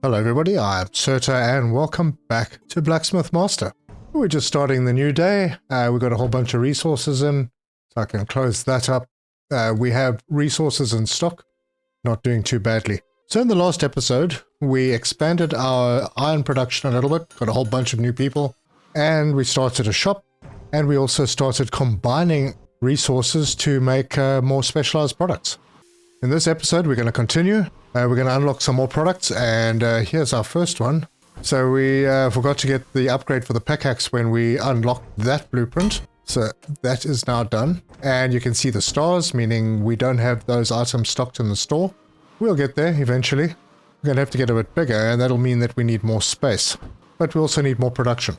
Hello everybody, I'm Smelter and welcome back to Blacksmith Master. We're just starting the new day. We've got a whole bunch of resources in, so I can close that up. We have resources in stock, not doing too badly. So in the last episode, we expanded our iron production a little bit, got a whole bunch of new people, and we started a shop, and we also started combining resources to make more specialized products. In this episode, we're going to continue. We're going to unlock some more products, and here's our first one. So we forgot to get the upgrade for the pickaxe when we unlocked that blueprint. So that is now done. And you can see the stars, meaning we don't have those items stocked in the store. We'll get there eventually. We're going to have to get a bit bigger, and that'll mean that we need more space. But we also need more production.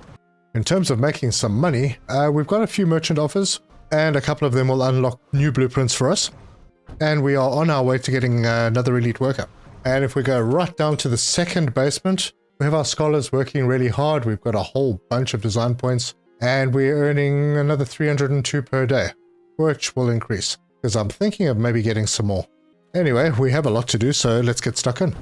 In terms of making some money, we've got a few merchant offers, and a couple of them will unlock new blueprints for us. And we are on our way to getting another elite worker. And if we go right down to the second basement, we have our scholars working really hard. We've got a whole bunch of design points, and we're earning another 302 per day, which will increase, because I'm thinking of maybe getting some more. Anyway, we have a lot to do, so let's get stuck in.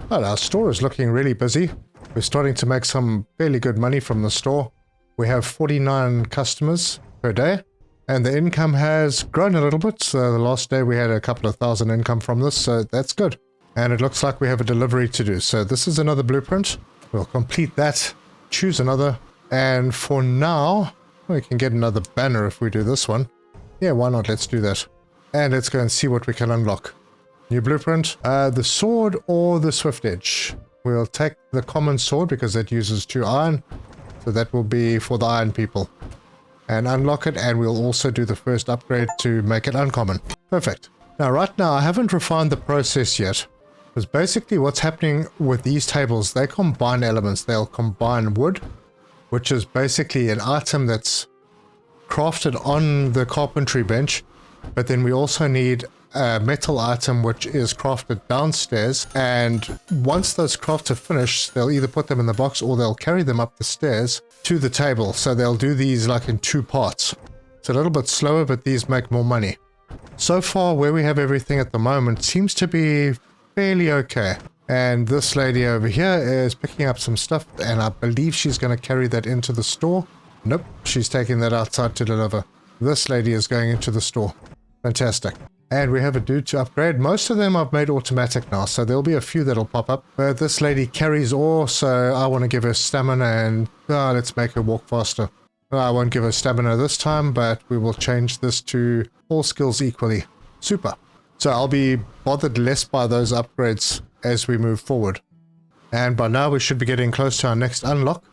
Well, our store is looking really busy. We're starting to make some fairly good money from the store. We have 49 customers per day, and the income has grown a little bit. So the last day we had a couple of thousand income from this, so that's good. And it looks like we have a delivery to do. So this is another blueprint. We'll complete that, choose another, and for now, we can get another banner if we do this one. Yeah, why not? Let's do that. And let's go and see what we can unlock. New blueprint, the sword or the swift edge. We'll take the common sword because it uses 2 iron. So that will be for the iron people. And unlock it, and we'll also do the first upgrade to make it uncommon. Perfect. Now right now I haven't refined the process yet. Because basically what's happening with these tables, they combine elements. They'll combine wood, which is basically an item that's crafted on the carpentry bench. But then we also need a metal item which is crafted downstairs, and once those crafts are finished, they'll either put them in the box or they'll carry them up the stairs to the table. So they'll do these like in 2 parts. It's a little bit slower, but these make more money. So far, where we have everything at the moment seems to be fairly okay. And this lady over here is picking up some stuff, and I believe she's going to carry that into the store. Nope, she's taking that outside to deliver. This lady is going into the store. Fantastic. And we have a dude to upgrade. Most of them I've made automatic now, so there'll be a few that'll pop up. But this lady carries ore, so I want to give her stamina, and let's make her walk faster. I won't give her stamina this time, but we will change this to all skills equally. Super. So I'll be bothered less by those upgrades as we move forward. And by now we should be getting close to our next unlock,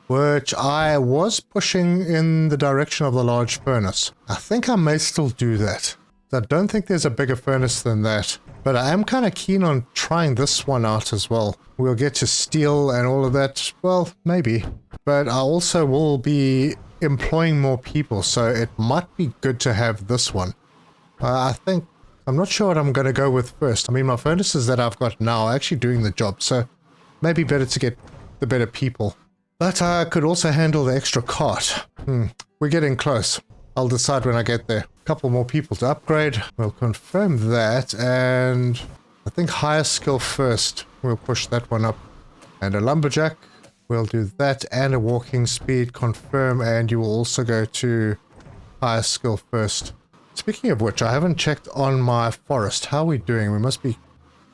which I was pushing in the direction of the large furnace. I think I may still do that. I don't think there's a bigger furnace than that, but I am kind of keen on trying this one out as well. We'll get to steel and all of that, well, maybe. But I also will be employing more people, so it might be good to have this one. I'm not sure what I'm going to go with first. I mean, my furnaces that I've got now are actually doing the job, so maybe better to get the better people. But I could also handle the extra cart. We're getting close. I'll decide when I get there. Couple more people to upgrade. We'll confirm that, and I think higher skill first. We'll push that one up. And a lumberjack. We'll do that, and a walking speed. Confirm, and you will also go to higher skill first. Speaking of which, I haven't checked on my forest. How are we doing? We must be...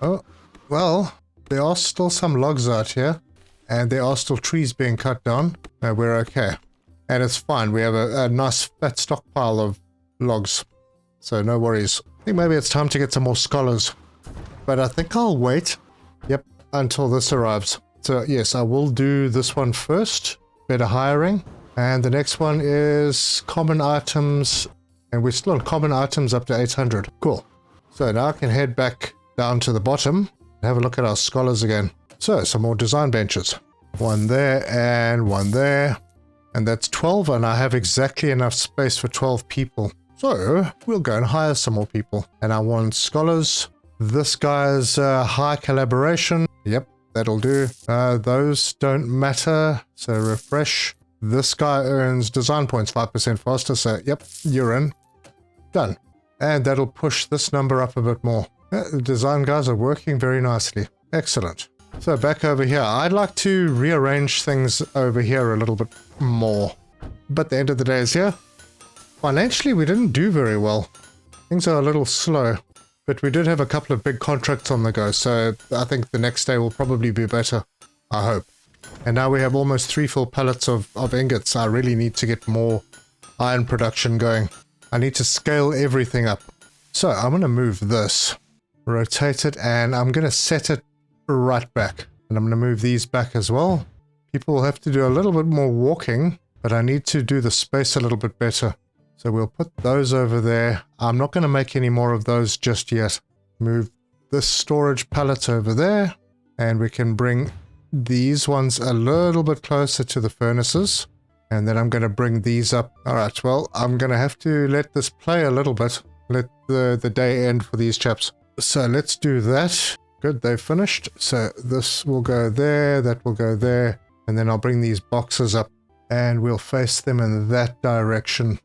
Oh, well, there are still some logs out here, and there are still trees being cut down. No, we're okay. And it's fine. We have a nice fat stockpile of logs, so no worries. I think maybe it's time to get some more scholars, but I think I'll wait, until this arrives. So yes, I will do this one first, better hiring, and the next one is common items, and we're still on common items up to 800. Cool. So now I can head back down to the bottom and have a look at our scholars again. So some more design benches. One there and one there. And that's 12, and I have exactly enough space for 12 people. So we'll go and hire some more people. And I want scholars. This guy's high collaboration. Yep, that'll do. Those don't matter. So refresh. This guy earns design points 5% faster. So yep, you're in. Done. And that'll push this number up a bit more. The design guys are working very nicely. Excellent. So back over here, I'd like to rearrange things over here a little bit more. But the end of the day is here. Financially, we didn't do very well. Things are a little slow. But we did have a couple of big contracts on the go, so I think the next day will probably be better. I hope. And now we have almost 3 full pallets of ingots. I really need to get more iron production going. I need to scale everything up. So I'm going to move this, rotate it, and I'm going to set it right back. And I'm going to move these back as well. People will have to do a little bit more walking, but I need to do the space a little bit better. So we'll put those over there. I'm not going to make any more of those just yet. Move this storage pallet over there, and we can bring these ones a little bit closer to the furnaces. And then I'm going to bring these up. All right, well, I'm going to have to let this play a little bit. Let the day end for these chaps. So let's do that. Good, they've finished. So this will go there, that will go there. And then I'll bring these boxes up and we'll face them in that direction.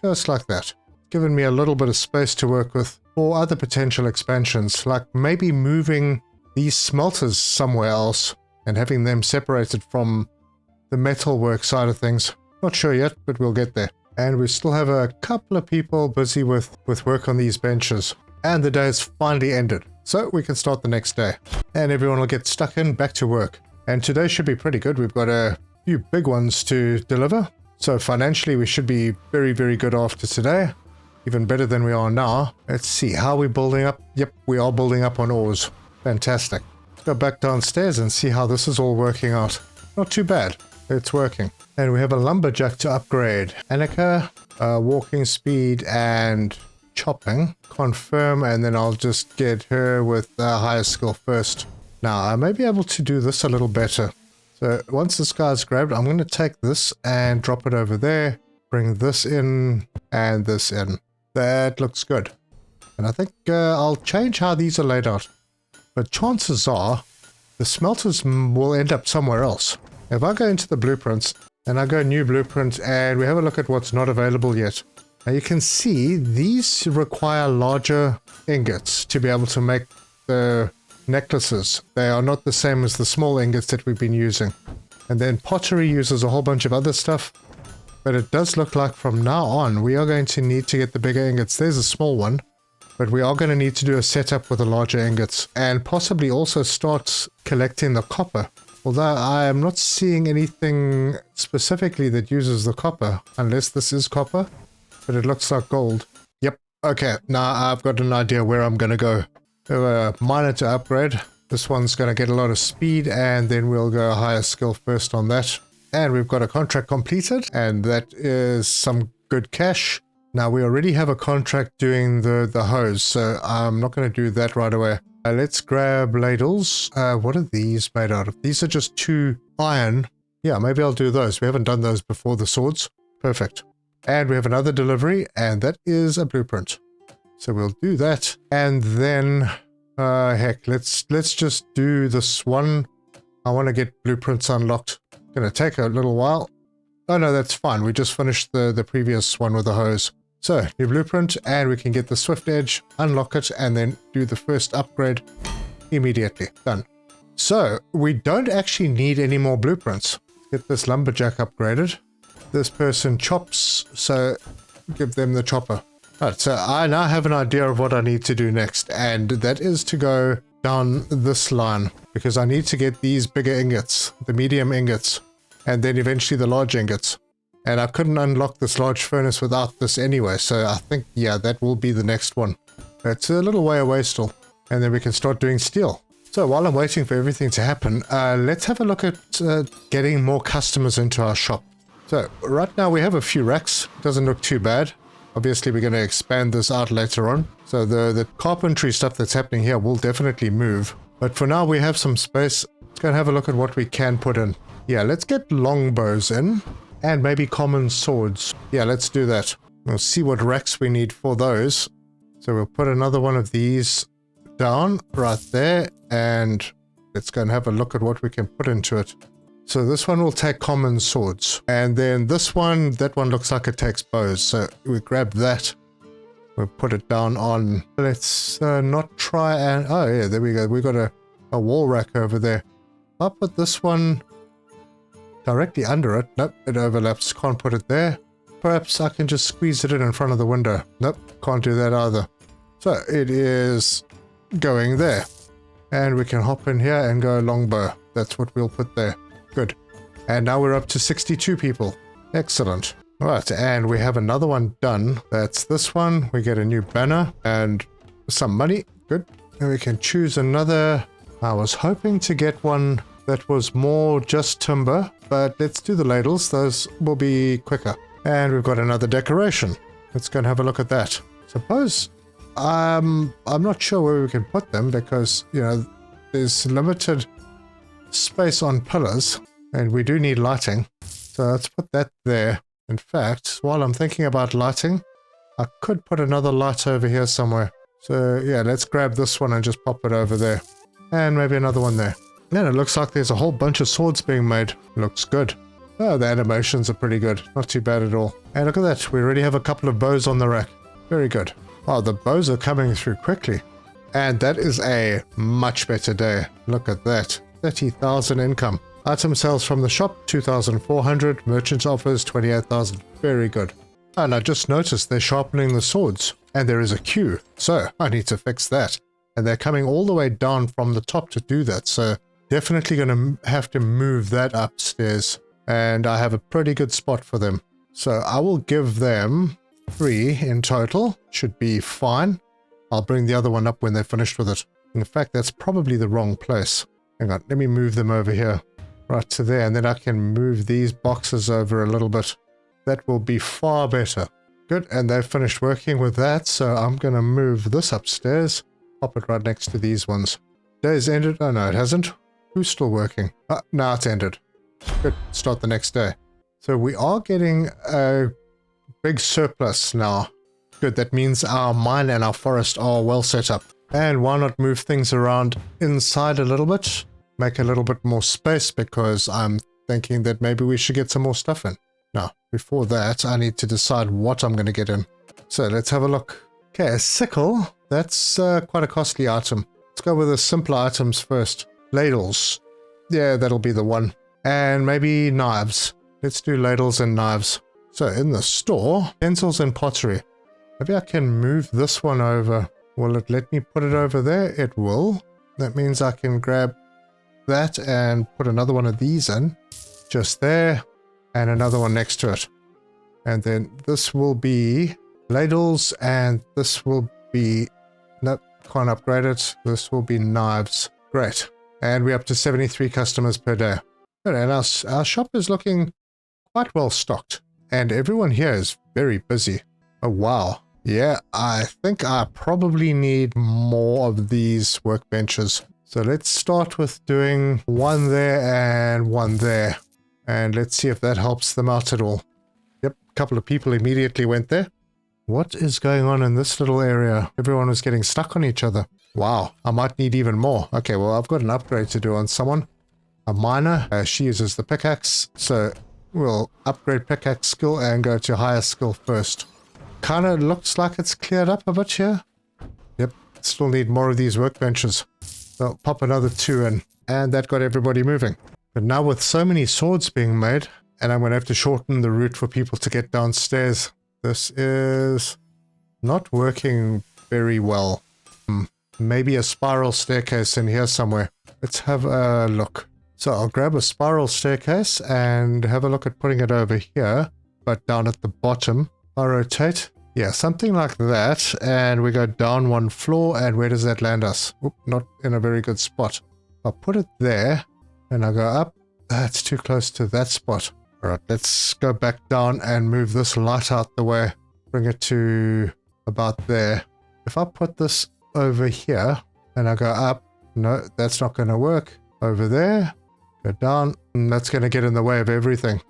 Just like that. Given me a little bit of space to work with for other potential expansions, like maybe moving these smelters somewhere else and having them separated from the metalwork side of things. Not sure yet, but we'll get there. And we still have a couple of people busy with work on these benches. And the day has finally ended. So we can start the next day. And everyone will get stuck in, back to work. And today should be pretty good. We've got a few big ones to deliver. So financially, we should be very, very good after today. Even better than we are now. Let's see, how are we building up? Yep, we are building up on ores. Fantastic. Let's go back downstairs and see how this is all working out. Not too bad. It's working. And we have a lumberjack to upgrade. Annika, walking speed and chopping. Confirm, and then I'll just get her with higher skill first. Now, I may be able to do this a little better. So once this guy's grabbed, I'm going to take this and drop it over there. Bring this in and this in. That looks good. And I think I'll change how these are laid out. But chances are the smelters will end up somewhere else. If I go into the blueprints and I go new blueprint and we have a look at what's not available yet. Now you can see these require larger ingots to be able to make the necklaces. They are not the same as the small ingots that we've been using. And then pottery uses a whole bunch of other stuff. But it does look like from now on we are going to need to get the bigger ingots. There's a small one. But we are going to need to do a setup with the larger ingots. And possibly also start collecting the copper. Although I am not seeing anything specifically that uses the copper. Unless this is copper. But it looks like gold. Yep. Okay. Now I've got an idea where I'm going to go. A miner to upgrade. This one's going to get a lot of speed and then we'll go higher skill first on that. And we've got a contract completed and that is some good cash. Now we already have a contract doing the hose, so I'm not going to do that right away. Let's grab ladles. What are these made out of? These are just 2 iron. Yeah, maybe I'll do those. We haven't done those before, the swords. Perfect. And we have another delivery and that is a blueprint. So we'll do that, and then, heck, let's just do this one. I want to get blueprints unlocked. Gonna take a little while. Oh no, that's fine. We just finished the previous one with the hose. So, new blueprint, and we can get the swift edge, unlock it, and then do the first upgrade immediately. Done. So, we don't actually need any more blueprints. Get this lumberjack upgraded. This person chops, so give them the chopper. Right, so I now have an idea of what I need to do next, and that is to go down this line, because I need to get these bigger ingots, the medium ingots, and then eventually the large ingots. And I couldn't unlock this large furnace without this anyway, so I think, yeah, that will be the next one. It's a little way away still, and then we can start doing steel. So while I'm waiting for everything to happen, let's have a look at getting more customers into our shop. So right now we have a few racks, doesn't look too bad. Obviously, we're going to expand this out later on. So the carpentry stuff that's happening here will definitely move. But for now, we have some space. Let's go and have a look at what we can put in. Yeah, let's get longbows in. And maybe common swords. Yeah, let's do that. We'll see what racks we need for those. So we'll put another one of these down right there. And let's go and have a look at what we can put into it. So this one will take common swords. And then this one, that one looks like it takes bows. So we grab that. We'll put it down on, let's not try and, oh yeah, there we go. We got a wall rack over there. I'll put this one directly under it. Nope, it overlaps. Can't put it there. Perhaps I can just squeeze it in front of the window. Nope, can't do that either. So it is going there. And we can hop in here and go longbow. That's what we'll put there. Good. And now we're up to 62 people. Excellent. Right, and we have another one done. That's this one. We get a new banner and some money. Good. And we can choose another. I was hoping to get one that was more just timber, but let's do the ladles. Those will be quicker. And we've got another decoration. Let's go and have a look at that. Suppose I'm not sure where we can put them because, you know, there's limited space on pillars and we do need lighting. So let's put that there. In fact, while I'm thinking about lighting, I could put another light over here somewhere. So yeah, let's grab this one and just pop it over there. And maybe another one there. And it looks like there's a whole bunch of swords being made. Looks good. Oh, the animations are pretty good. Not too bad at all. And look at that. We already have a couple of bows on the rack. Very good. Oh, the bows are coming through quickly. And that is a much better day. Look at that. 30,000 income. Item sales from the shop, 2,400. Merchant offers, 28,000. Very good. And I just noticed they're sharpening the swords. And there is a queue. So I need to fix that. And they're coming all the way down from the top to do that. So definitely going to have to move that upstairs. And I have a pretty good spot for them. So I will give them 3 in total. Should be fine. I'll bring the other one up when they're finished with it. In fact, that's probably the wrong place. Hang on, let me move them over here. Right to there, and then I can move these boxes over a little bit. That will be far better. Good, and they've finished working with that, so I'm going to move this upstairs. Pop it right next to these ones. Day's ended. Oh no, it hasn't. Who's still working? Ah, now it's ended. Good, start the next day. So we are getting a big surplus now. Good, that means our mine and our forest are well set up. And why not move things around inside a little bit? Make a little bit more space because I'm thinking that maybe we should get some more stuff in. Now, before that, I need to decide what I'm going to get in. So let's have a look. Okay, a sickle. That's quite a costly item. Let's go with the simpler items first. Ladles. Yeah, that'll be the one. And maybe knives. Let's do ladles and knives. So in the store, pencils and pottery. Maybe I can move this one over. Will it let me put it over there? It will. That means I can grab that and put another one of these in. Just there. And another one next to it. And then this will be ladles and this will be... Nope, can't upgrade it. This will be knives. Great. And we're up to 73 customers per day. And our shop is looking quite well stocked. And everyone here is very busy. Oh, wow. Yeah, I think I probably need more of these workbenches. So let's start with doing one there and one there. And let's see if that helps them out at all. Yep, a couple of people immediately went there. What is going on in this little area? Everyone was getting stuck on each other. Wow, I might need even more. Okay, well, I've got an upgrade to do on someone. A miner, she uses the pickaxe. So we'll upgrade pickaxe skill and go to higher skill first. Kind of looks like it's cleared up a bit here. Yep, still need more of these workbenches. So pop another 2 in. And that got everybody moving. But now with so many swords being made, and I'm going to have to shorten the route for people to get downstairs. This is not working very well. Maybe a spiral staircase in here somewhere. Let's have a look. So I'll grab a spiral staircase and have a look at putting it over here, but down at the bottom. I'll rotate. Yeah, something like that. And we go down 1 floor. And where does that land us? Oop, not in a very good spot. I'll put it there. And I'll go up. That's too close to that spot. All right, let's go back down and move this light out the way. Bring it to about there. If I put this over here and I go up, no, that's not going to work. Over there, go down, and that's going to get in the way of everything.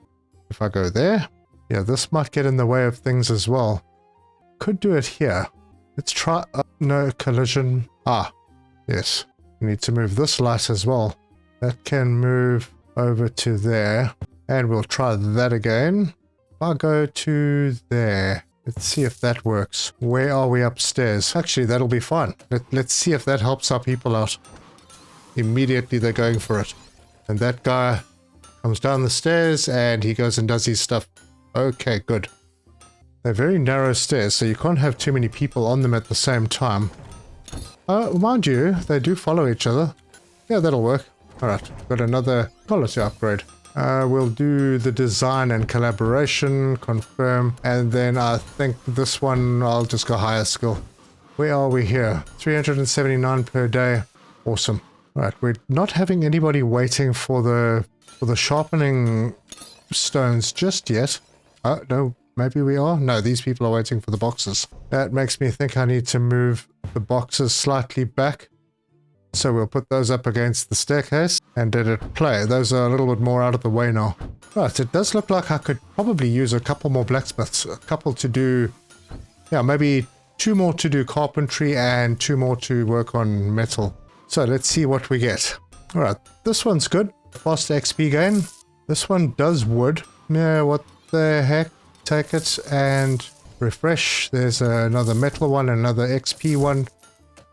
If I go there, yeah, this might get in the way of things as well. Could do it here. Let's try, no, collision. Ah, yes. We need to move this light as well. That can move over to there. And we'll try that again. If I go to there. Let's see if that works. Where are we upstairs? Actually, that'll be fine. Let's see if that helps our people out. Immediately they're going for it. And that guy comes down the stairs and he goes and does his stuff. Okay, good. They're very narrow stairs, so you can't have too many people on them at the same time. Mind you, they do follow each other. Yeah, that'll work. Alright, got another quality upgrade. We'll do the design and collaboration, confirm, and then I think this one I'll just go higher skill. Where are we here? 379 per day. Awesome. Alright, we're not having anybody waiting for the sharpening stones just yet. Oh, no, maybe we are? No, these people are waiting for the boxes. That makes me think I need to move the boxes slightly back. So we'll put those up against the staircase and let it play. Those are a little bit more out of the way now. Right, it does look like I could probably use a couple more blacksmiths. A couple to do, yeah, maybe 2 more to do carpentry and 2 more to work on metal. So let's see what we get. Alright, this one's good. Fast XP gain. This one does wood. Yeah, what the heck? Take it and refresh. There's another metal one, another XP one.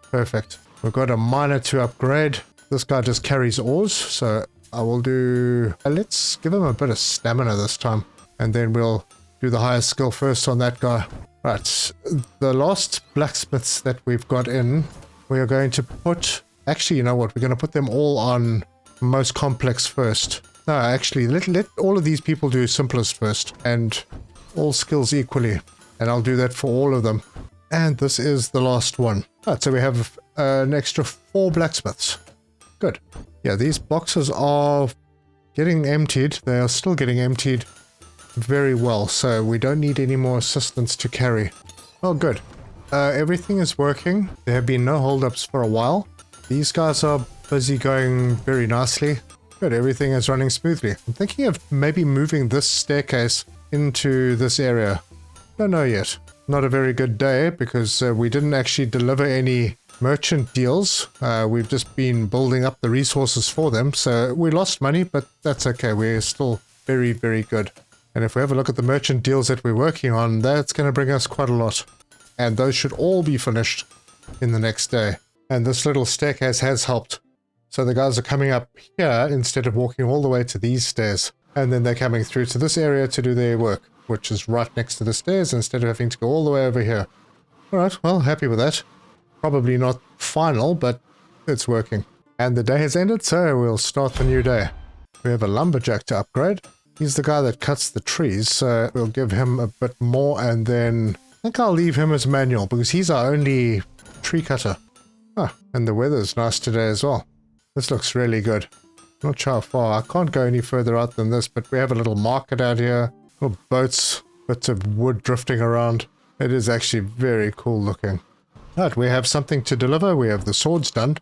Perfect. We've got a miner to upgrade. This guy just carries ores, so I will do... let's give him a bit of stamina this time. And then we'll do the highest skill first on that guy. Right, the last blacksmiths that we've got in, we are going to put... Actually, you know what? We're going to put them all on most complex first. No, actually, let all of these people do simplest first. And all skills equally. And I'll do that for all of them. And this is the last one. Right, so we have an extra 4 blacksmiths. Good. Yeah, these boxes are getting emptied. They are still getting emptied very well, so we don't need any more assistance to carry. Oh, good. Everything is working. There have been no holdups for a while. These guys are busy going very nicely. Good, everything is running smoothly. I'm thinking of maybe moving this staircase into this area. Don't know yet. Not a very good day because we didn't actually deliver any merchant deals. We've just been building up the resources for them, so we lost money, but that's okay. We're still very, very good. And if we have a look at the merchant deals that we're working on, that's going to bring us quite a lot. And those should all be finished in the next day. And this little staircase has helped. So the guys are coming up here instead of walking all the way to these stairs. And then they're coming through to this area to do their work, which is right next to the stairs instead of having to go all the way over here. Alright, well, happy with that. Probably not final, but it's working. And the day has ended, so we'll start the new day. We have a lumberjack to upgrade. He's the guy that cuts the trees, so we'll give him a bit more, and then I think I'll leave him as manual because he's our only tree cutter. Ah, and the weather's nice today as well. This looks really good. Not sure how far. I can't go any further out than this, but we have a little market out here. Little boats, bits of wood drifting around. It is actually very cool looking. Right, we have something to deliver. We have the swords done,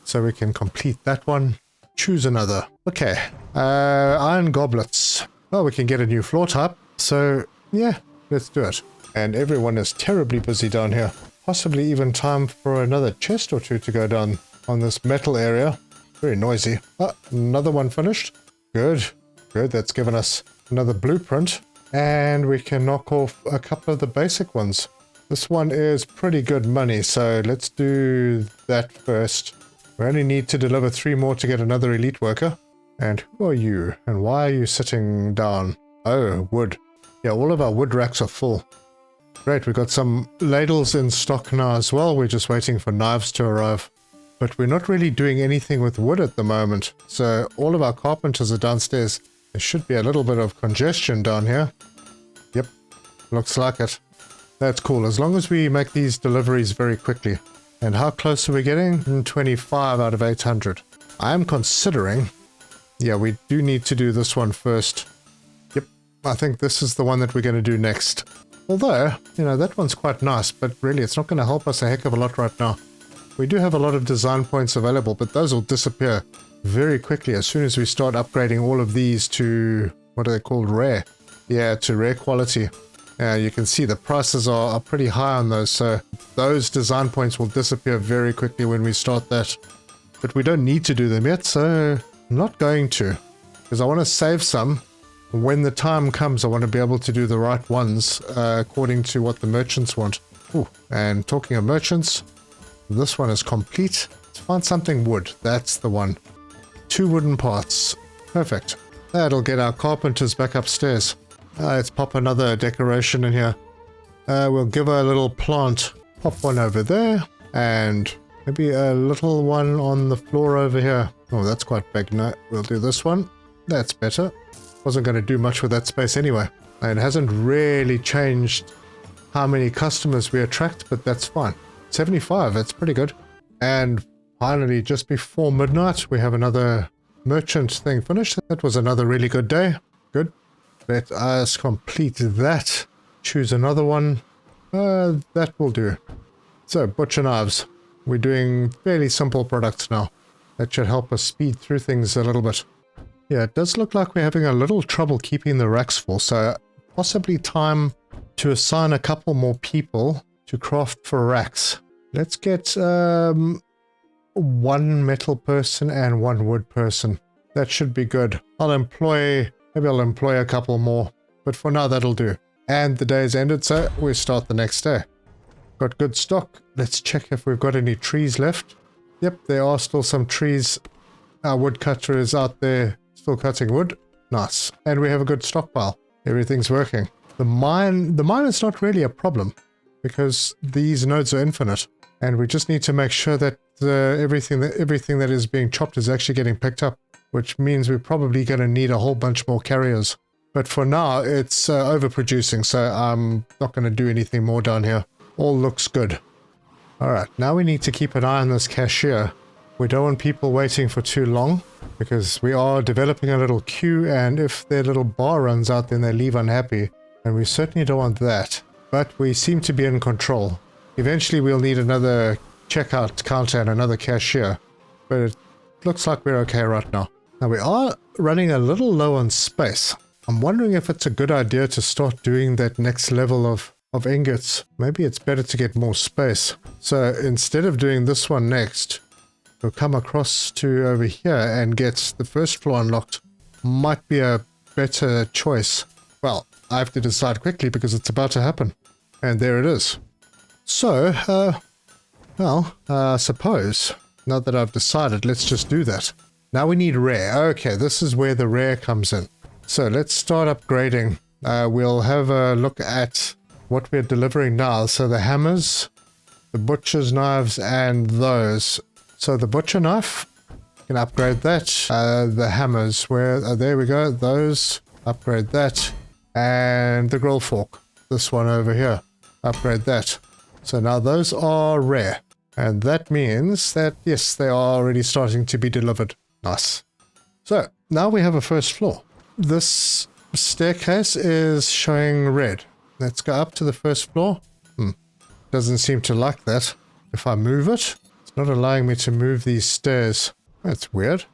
so we can complete that one. Choose another. Okay, iron goblets. Well, we can get a new floor type, so yeah, let's do it. And everyone is terribly busy down here. Possibly even time for another chest or 2 to go down on this metal area. Very noisy. Oh, another one finished. Good, good. That's given us another blueprint. And we can knock off a couple of the basic ones. This one is pretty good money, so let's do that first. We only need to deliver 3 more to get another elite worker. And who are you? And why are you sitting down? Oh, wood. Yeah, all of our wood racks are full. Great, we've got some ladles in stock now as well. We're just waiting for knives to arrive. But we're not really doing anything with wood at the moment. So all of our carpenters are downstairs. There should be a little bit of congestion down here. Yep, looks like it. That's cool, as long as we make these deliveries very quickly. And how close are we getting? 25 out of 800. I'm considering... Yeah, we do need to do this one first. Yep, I think this is the one that we're going to do next. Although, you know, that one's quite nice, but really it's not going to help us a heck of a lot right now. We do have a lot of design points available, but those will disappear very quickly as soon as we start upgrading all of these to... What are they called? Rare. Yeah, to rare quality. You can see the prices are pretty high on those, so those design points will disappear very quickly when we start that. But we don't need to do them yet, so I'm not going to. Because I want to save some when the time comes, I want to be able to do the right ones according to what the merchants want. Ooh, and talking of merchants, this one is complete. Let's find something wood. That's the one. 2 wooden parts. Perfect. That'll get our carpenters back upstairs. Let's pop another decoration in here. We'll give her a little plant. Pop one over there. And maybe a little one on the floor over here. Oh, that's quite big. No, we'll do this one. That's better. Wasn't going to do much with that space anyway. It hasn't really changed how many customers we attract, but that's fine. 75, that's pretty good. And finally, just before midnight, we have another merchant thing finished. That was another really good day. Good. Let us complete that. Choose another one. That will do. So, butcher knives. We're doing fairly simple products now. That should help us speed through things a little bit. Yeah, it does look like we're having a little trouble keeping the racks full, so possibly time to assign a couple more people to craft for racks. Let's get 1 metal person and 1 wood person. That should be good. Maybe I'll employ a couple more, but for now that'll do. And the day's ended, so we start the next day. Got good stock. Let's check if we've got any trees left. Yep, there are still some trees. Our woodcutter is out there still cutting wood. Nice. And we have a good stockpile. Everything's working. The mine is not really a problem because these nodes are infinite. And we just need to make sure that everything that is being chopped is actually getting picked up, which means we're probably going to need a whole bunch more carriers. But for now, it's overproducing, so I'm not going to do anything more down here. All looks good. Alright, now we need to keep an eye on this cashier. We don't want people waiting for too long, because we are developing a little queue, and if their little bar runs out, then they leave unhappy. And we certainly don't want that. But we seem to be in control. Eventually we'll need another checkout counter and another cashier. But it looks like we're okay right now. Now we are running a little low on space. I'm wondering if it's a good idea to start doing that next level of ingots. Maybe it's better to get more space. So instead of doing this one next, we'll come across to over here and get the first floor unlocked. Might be a better choice. Well, I have to decide quickly because it's about to happen. And there it is. So, I suppose, now that I've decided, let's just do that. Now we need rare. Okay, this is where the rare comes in. So let's start upgrading. We'll have a look at what we're delivering now. So the hammers, the butcher's knives, and those. So the butcher knife, you can upgrade that. The hammers, there we go. Those, upgrade that. And the grill fork, this one over here, upgrade that. So now those are rare. And that means that, yes, they are already starting to be delivered. Nice. So now we have a first floor. This staircase is showing red. Let's go up to the first floor. Doesn't seem to like that. If I move it, it's not allowing me to move these stairs. That's weird.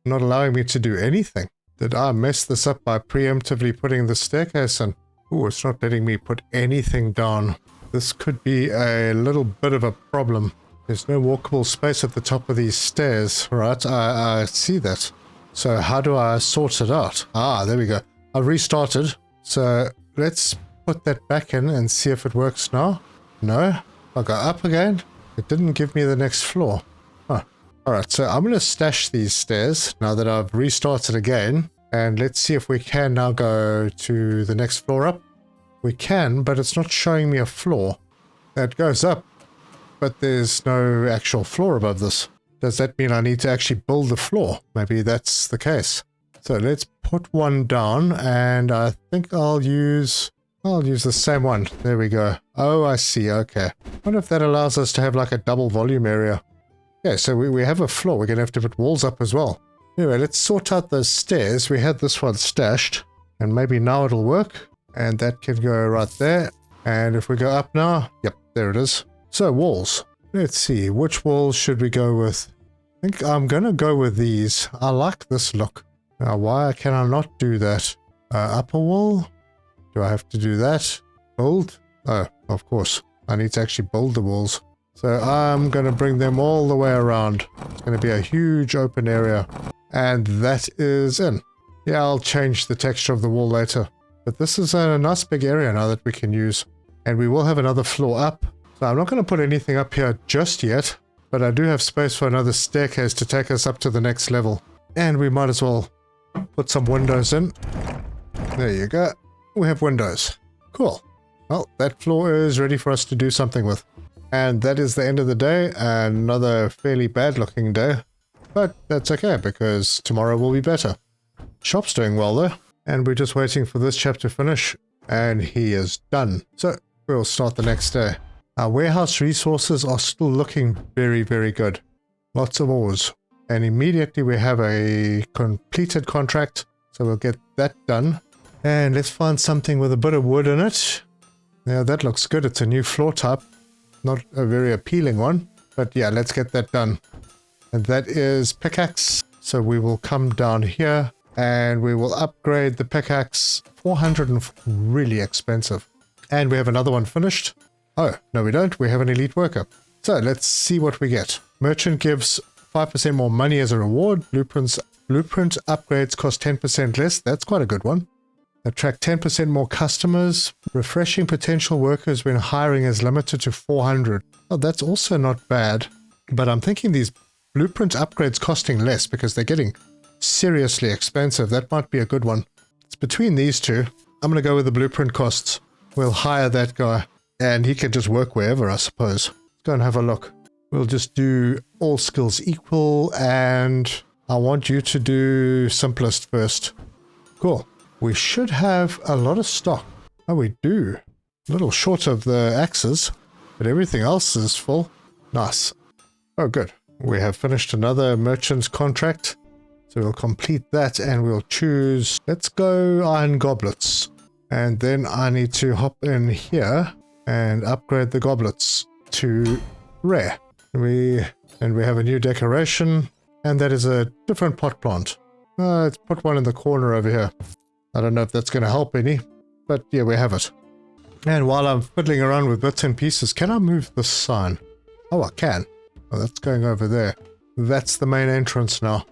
Not allowing me to do anything. Did I mess this up by preemptively putting the staircase in? Oh, it's not letting me put anything down. This could be a little bit of a problem. There's no walkable space at the top of these stairs, right? I see that. So how do I sort it out? Ah, there we go. I've restarted. So let's put that back in and see if it works now. No. I'll go up again. It didn't give me the next floor. Huh. Alright, so I'm going to stash these stairs now that I've restarted again. And let's see if we can now go to the next floor up. We can, but it's not showing me a floor. That goes up, but there's no actual floor above this. Does that mean I need to actually build the floor? Maybe that's the case. So let's put one down, and I think I'll use the same one. There we go. Oh, I see. Okay. I wonder if that allows us to have like a double volume area. Yeah, so we have a floor. We're going to have to put walls up as well. Anyway, let's sort out those stairs. We had this one stashed, and maybe now it'll work. And that can go right there. And if we go up now, yep, there it is. So walls. Let's see, which walls should we go with? I think I'm going to go with these. I like this look. Now, why can I not do that? Upper wall? Do I have to do that? Build? Oh, of course. I need to actually build the walls. So I'm going to bring them all the way around. It's going to be a huge open area. And that is in. Yeah, I'll change the texture of the wall later. But this is a nice big area now that we can use. And we will have another floor up. So I'm not going to put anything up here just yet. But I do have space for another staircase to take us up to the next level. And we might as well put some windows in. There you go. We have windows. Cool. Well, that floor is ready for us to do something with. And that is the end of the day. Another fairly bad looking day. But that's okay because tomorrow will be better. Shop's doing well though. And we're just waiting for this chap to finish. And he is done. So we'll start the next day. Our warehouse resources are still looking very, very good. Lots of ores. And immediately we have a completed contract. So we'll get that done. And let's find something with a bit of wood in it. Yeah, that looks good. It's a new floor type. Not a very appealing one. But yeah, let's get that done. And that is pickaxe. So we will come down here. And we will upgrade the pickaxe. 400 and really expensive. And we have another one finished. Oh, no we don't. We have an elite worker. So let's see what we get. Merchant gives 5% more money as a reward. Blueprint upgrades cost 10% less. That's quite a good one. Attract 10% more customers. Refreshing potential workers when hiring is limited to 400. Oh, that's also not bad. But I'm thinking these blueprint upgrades costing less because they're getting seriously expensive. That might be a good one. It's between these two. I'm going to go with the blueprint costs. We'll hire that guy and he can just work wherever, I suppose. Let's go and have a look. We'll just do all skills equal and I want you to do simplest first. Cool. We should have a lot of stock. Oh, we do. A little short of the axes, but everything else is full. Nice. Oh, good. We have finished another merchant's contract. So we'll complete that and we'll choose, let's go iron goblets. And then I need to hop in here and upgrade the goblets to rare. And we have a new decoration and that is a different pot plant. Let's put one in the corner over here. I don't know if that's going to help any, but yeah, we have it. And while I'm fiddling around with bits and pieces, can I move this sign? Oh, I can. Oh, that's going over there. That's the main entrance now.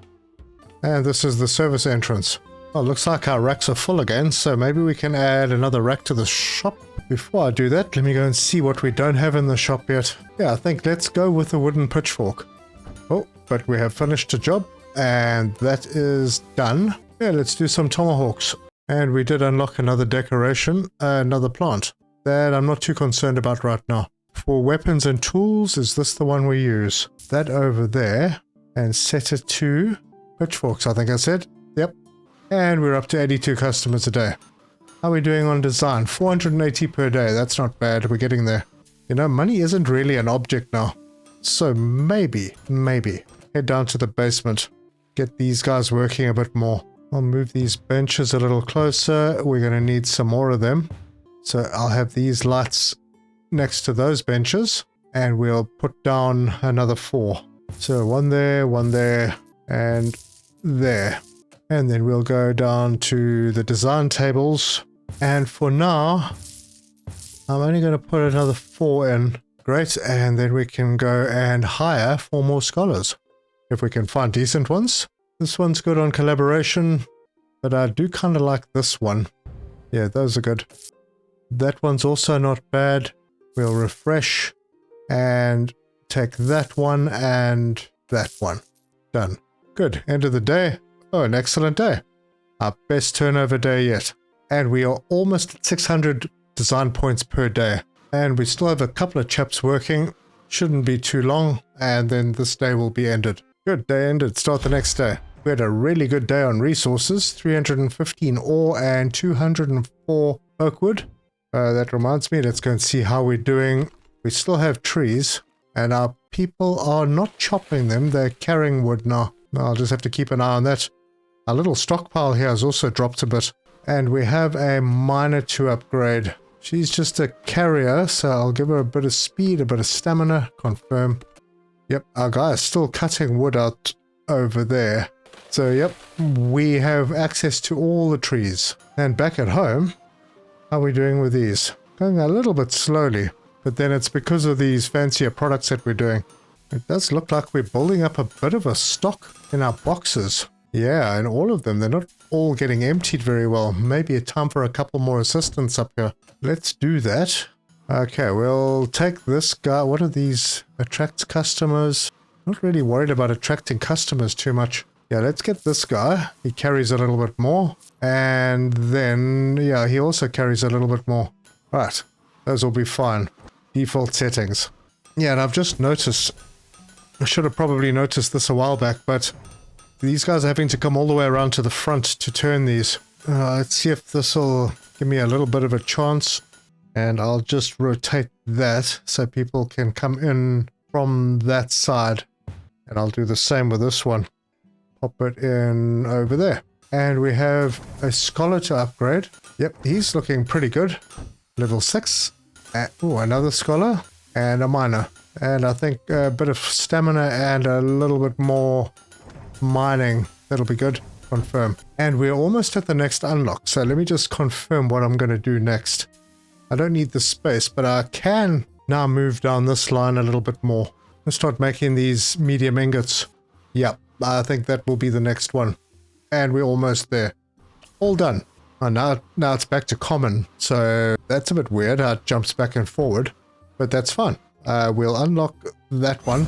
And this is the service entrance. Oh, looks like our racks are full again, so maybe we can add another rack to the shop. Before I do that, let me go and see what we don't have in the shop yet. Yeah, I think let's go with the wooden pitchfork. Oh, but we have finished the job, and that is done. Yeah, let's do some tomahawks. And we did unlock another decoration, another plant, that I'm not too concerned about right now. For weapons and tools, is this the one we use? That over there, and set it to pitchforks, I think I said. Yep. And we're up to 82 customers a day. How are we doing on design? 480 per day. That's not bad. We're getting there. You know, money isn't really an object now. So maybe, head down to the basement. Get these guys working a bit more. I'll move these benches a little closer. We're going to need some more of them. So I'll have these lights next to those benches. And we'll put down another 4. So one there, and there. And then we'll go down to the design tables. And for now, I'm only going to put another 4 in. Great. And then we can go and hire 4 more scholars. If we can find decent ones. This one's good on collaboration. But I do kind of like this one. Yeah, those are good. That one's also not bad. We'll refresh. And take that one and that one. Done. Good. End of the day. Oh, an excellent day. Our best turnover day yet. And we are almost at 600 design points per day. And we still have a couple of chaps working. Shouldn't be too long. And then this day will be ended. Good. Day ended. Start the next day. We had a really good day on resources. 315 ore and 204 oak wood. That reminds me. Let's go and see how we're doing. We still have trees. And our people are not chopping them. They're carrying wood now. I'll just have to keep an eye on that. Our little stockpile here has also dropped a bit. And we have a miner to upgrade. She's just a carrier, so I'll give her a bit of speed, a bit of stamina. Confirm. Yep, our guy is still cutting wood out over there. So yep, we have access to all the trees. And back at home, how are we doing with these? Going a little bit slowly, but then it's because of these fancier products that we're doing. It does look like we're building up a bit of a stock in our boxes. Yeah, and all of them, they're not all getting emptied very well. Maybe a time for a couple more assistants up here. Let's do that. Okay, we'll take this guy. What are these? Attracts customers. Not really worried about attracting customers too much. Yeah, let's get this guy. He carries a little bit more. And then, yeah, he also carries a little bit more. Right, those will be fine. Default settings. Yeah, and I've just noticed, I should have probably noticed this a while back, but these guys are having to come all the way around to the front to turn these. Let's see if this will give me a little bit of a chance. And I'll just rotate that so people can come in from that side. And I'll do the same with this one. Pop it in over there. And we have a scholar to upgrade. Yep, he's looking pretty good. Level 6. Oh, another scholar. And a miner. And I think a bit of stamina and a little bit more mining. That'll be good. Confirm. And we're almost at the next unlock. So let me just confirm what I'm going to do next. I don't need the space, but I can now move down this line a little bit more. Let's start making these medium ingots. Yep, I think that will be the next one. And we're almost there. All done. And now it's back to common. So that's a bit weird how it jumps back and forward. But that's fine. We'll unlock that one.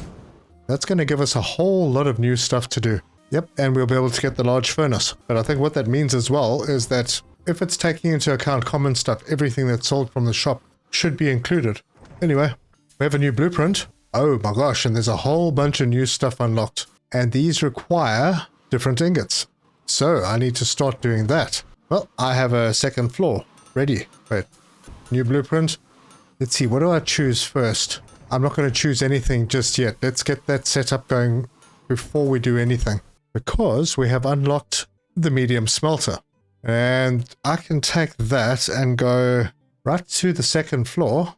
That's going to give us a whole lot of new stuff to do. Yep, and we'll be able to get the large furnace. But I think what that means as well is that if it's taking into account common stuff, everything that's sold from the shop should be included. Anyway, we have a new blueprint. Oh my gosh, and there's a whole bunch of new stuff unlocked. And these require different ingots. So I need to start doing that. Well, I have a second floor ready. Wait, new blueprint. Let's see, what do I choose first? I'm not going to choose anything just yet. Let's get that setup going before we do anything. Because we have unlocked the medium smelter. And I can take that and go right to the second floor.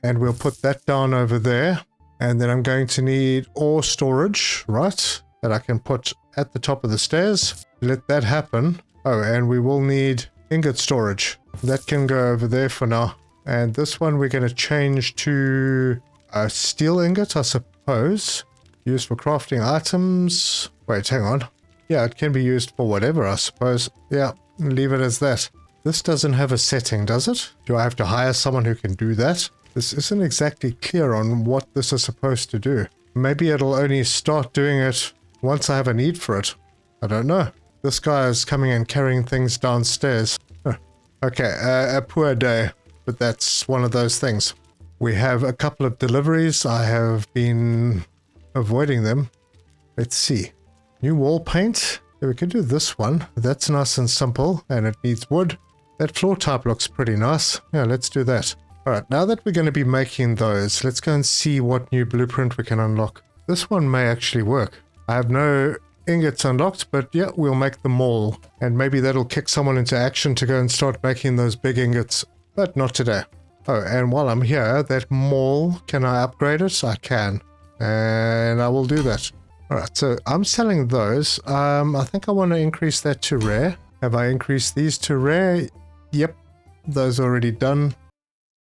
And we'll put that down over there. And then I'm going to need ore storage, right? That I can put at the top of the stairs. Let that happen. Oh, and we will need ingot storage. That can go over there for now. And this one we're going to change to a steel ingot, I suppose. Used for crafting items. Wait, hang on. Yeah, it can be used for whatever, I suppose. Yeah, leave it as that. This doesn't have a setting, does it? Do I have to hire someone who can do that? This isn't exactly clear on what this is supposed to do. Maybe it'll only start doing it once I have a need for it. I don't know. This guy is coming and carrying things downstairs. Huh. Okay, a poor day, but that's one of those things. We have a couple of deliveries. I have been avoiding them. Let's see. New wall paint. Yeah, we can do this one. That's nice and simple, and it needs wood. That floor type looks pretty nice. Yeah, let's do that. Alright, now that we're going to be making those, let's go and see what new blueprint we can unlock. This one may actually work. I have no ingots unlocked, but yeah, we'll make them all. And maybe that'll kick someone into action to go and start making those big ingots. But not today. Oh, and while I'm here, that mall, can I upgrade it? I can. And I will do that. Alright, so I'm selling those. I think I want to increase that to rare. Have I increased these to rare? Yep, those are already done.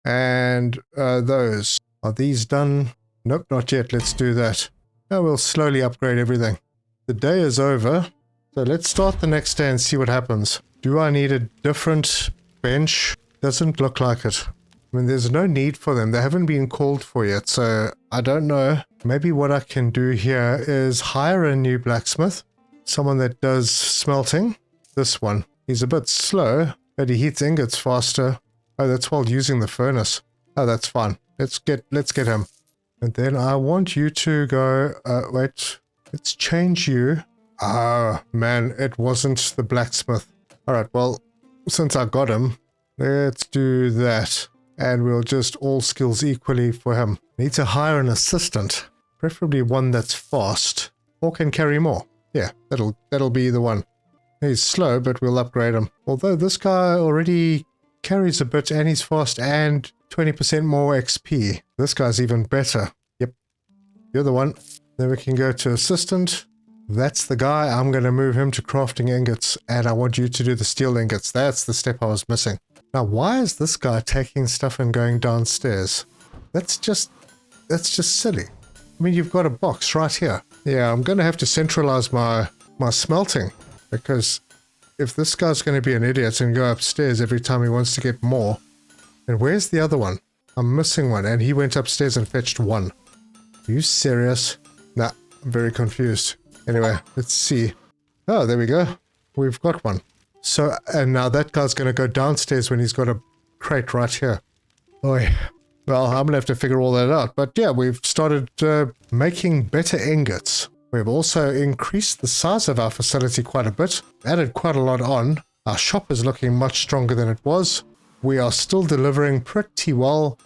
And those. Are these done? Nope, not yet. Let's do that. Now we'll slowly upgrade everything. The day is over. So let's start the next day and see what happens. Do I need a different bench? Doesn't look like it. I mean, there's no need for them. They haven't been called for yet, so I don't know. Maybe what I can do here is hire a new blacksmith. Someone that does smelting. This one. He's a bit slow, but he heats ingots faster. Oh, that's while using the furnace. Oh, that's fine. Let's get him. And then I want you to go... wait. Let's change you. Ah, man, it wasn't the blacksmith. Alright, well, since I got him, let's do that. And we'll just all skills equally for him. Need to hire an assistant. Preferably one that's fast. Or can carry more. Yeah, that'll be the one. He's slow, but we'll upgrade him. Although this guy already carries a bit and he's fast and 20% more XP. This guy's even better. Yep. You're the one. Then we can go to assistant. That's the guy. I'm going to move him to crafting ingots. And I want you to do the steel ingots. That's the step I was missing. Now, why is this guy taking stuff and going downstairs? That's just silly. I mean, you've got a box right here. Yeah, I'm going to have to centralize my smelting. Because if this guy's going to be an idiot and go upstairs every time he wants to get more, then where's the other one? I'm missing one, and he went upstairs and fetched one. Are you serious? Nah, I'm very confused. Anyway, let's see. Oh, there we go. We've got one. So, and now that guy's going to go downstairs when he's got a crate right here. Oy. Well, I'm going to have to figure all that out. But yeah, we've started making better ingots. We've also increased the size of our facility quite a bit. Added quite a lot on. Our shop is looking much stronger than it was. We are still delivering pretty well.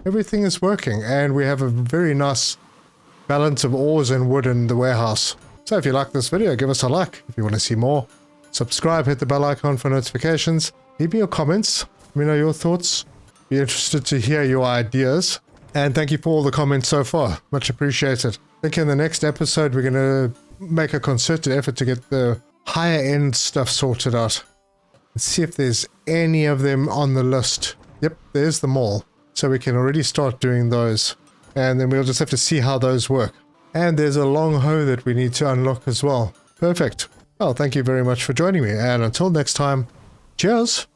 Everything is working. And we have a very nice balance of ores and wood in the warehouse. So if you like this video, give us a like. If you want to see more, subscribe, hit the bell icon for notifications. Leave me your comments. Let me know your thoughts. Be interested to hear your ideas. And thank you for all the comments so far. Much appreciated. I think in the next episode, we're going to make a concerted effort to get the higher end stuff sorted out. Let's see if there's any of them on the list. Yep, there's them all. So we can already start doing those. And then we'll just have to see how those work. And there's a long hoe that we need to unlock as well. Perfect. Well, thank you very much for joining me. And until next time, cheers.